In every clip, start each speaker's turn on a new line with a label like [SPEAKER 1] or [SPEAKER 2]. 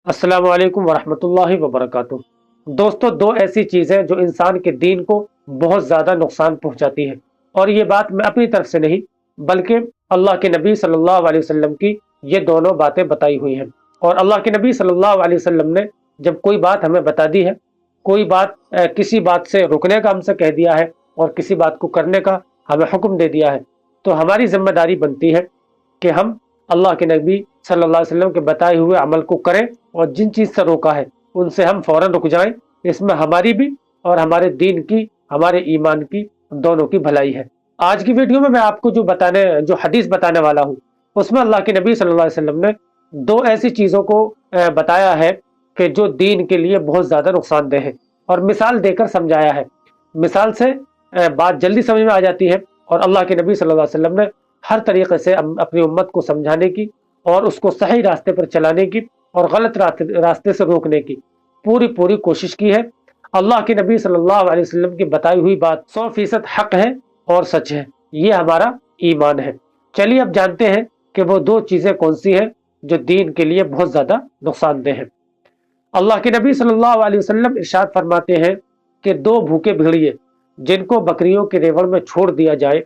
[SPEAKER 1] अस्सलाम वालेकुम वरहमतुल्लाहि वबरकातुह। दोस्तों, दो ऐसी चीज़ें जो इंसान के दीन को बहुत ज़्यादा नुकसान पहुंचाती है, और ये बात मैं अपनी तरफ से नहीं बल्कि अल्लाह के नबी सल्लल्लाहु अलैहि वसल्लम की ये दोनों बातें बताई हुई हैं। और अल्लाह के नबी सल्लल्लाहु अलैहि वसल्लम ने जब कोई बात हमें बता दी है, कोई बात किसी बात से रुकने का हमसे कह दिया है और किसी बात को करने का हमें हुक्म दे दिया है, तो हमारी जिम्मेदारी बनती है कि हम अल्लाह के नबी सल्लल्लाहु अलैहि वसल्लम के बताए हुए अमल को करें, और जिन चीज़ से रोका है उनसे हम फौरन रुक जाएं। इसमें हमारी भी और हमारे दीन की, हमारे ईमान की, दोनों की भलाई है। आज की वीडियो में मैं आपको जो हदीस बताने वाला हूँ, उसमें अल्लाह के नबी सल्लल्लाहु अलैहि वसल्लम ने दो ऐसी चीज़ों को बताया है कि जो दीन के लिए बहुत ज़्यादा नुकसानदेह है, और मिसाल देकर समझाया है। मिसाल से बात जल्दी समझ में आ जाती है, और अल्लाह के नबी सल्लल्लाहु अलैहि वसल्लम ने हर तरीके से अपनी उम्मत को समझाने की और उसको सही रास्ते पर चलाने की और गलत रास्ते से रोकने की पूरी पूरी कोशिश की है। अल्लाह के नबी सल्लल्लाहु अलैहि वसल्लम की बताई हुई बात 100% हक है और सच है। ये हमारा ईमान है। चलिए अब जानते हैं कि वो दो चीज़ें कौन सी हैं जो दीन के लिए बहुत ज़्यादा नुकसानदेह हैं। अल्लाह के नबी सल्लल्लाहु अलैहि वसल्लम इरशाद फरमाते हैं कि दो भूखे भेड़िए जिनको बकरियों के रेवड़ में छोड़ दिया जाए,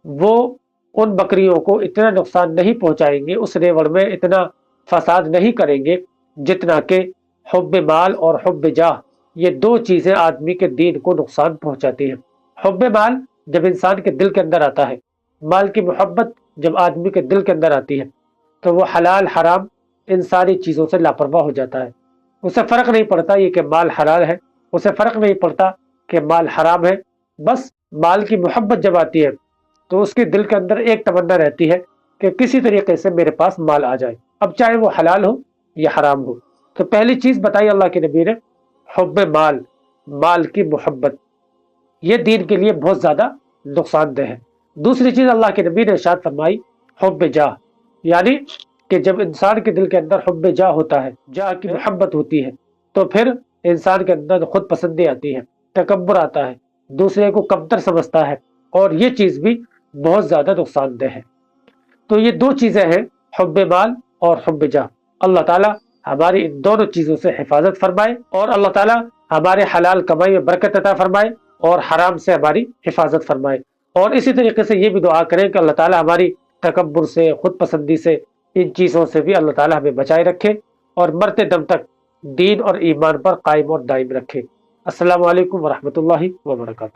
[SPEAKER 1] वो उन बकरियों को इतना नुकसान नहीं पहुंचाएंगे, उस रेवड़ में इतना फसाद नहीं करेंगे जितना कि हुब्बे माल और हुब्बे जाह, ये दो चीज़ें आदमी के दीन को नुकसान पहुंचाती हैं। हुब्बे माल जब इंसान के दिल के अंदर आता है, माल की मोहब्बत जब आदमी के दिल के अंदर आती है, तो वो हलाल हराम इन सारी चीज़ों से लापरवाह हो जाता है। उसे फ़र्क नहीं पड़ता ये कि माल हलाल है, उसे फ़र्क नहीं पड़ता कि माल हराम है। बस माल की मोहब्बत जब आती है तो उसके दिल के अंदर एक तमन्ना रहती है कि किसी तरीके से मेरे पास माल आ जाए, अब चाहे वो हलाल हो या हराम हो। तो पहली चीज बताई अल्लाह के नबी ने, हुब्बे माल, माल की मोहब्बत, ये दीन के लिए बहुत ज्यादा नुकसानदेह है। दूसरी चीज अल्लाह के नबी ने इरशाद फरमाई, हुब्बे जाह, यानी कि जब इंसान के दिल के अंदर हुब्बे जाह होता है, जाह की मोहब्बत होती है, तो फिर इंसान के अंदर खुद पसंदी आती है, तकब्बुर आता है, दूसरे को कमतर समझता है, और ये चीज भी बहुत ज्यादा नुकसानदेह है। तो ये दो चीजें हैं, हुब्बे माल और हुब्बे जाह। अल्लाह ताला हमारी इन दोनों चीजों से हिफाजत फरमाए, और अल्लाह ताला हमारे हलाल कमाई में बरकत अता फरमाए और हराम से हमारी हिफाजत फरमाए। और इसी तरीके से ये भी दुआ करें कि अल्लाह ताला हमारी तकब्बुर से, खुद पसंदी से, इन चीजों से भी अल्लाह ताला हमें बचाए रखे और मरते दम तक दीन और ईमान पर कायम और दायम रखे। अस्सलामु अलैकुम वरहमतुल्लाहि वबरकातुहू।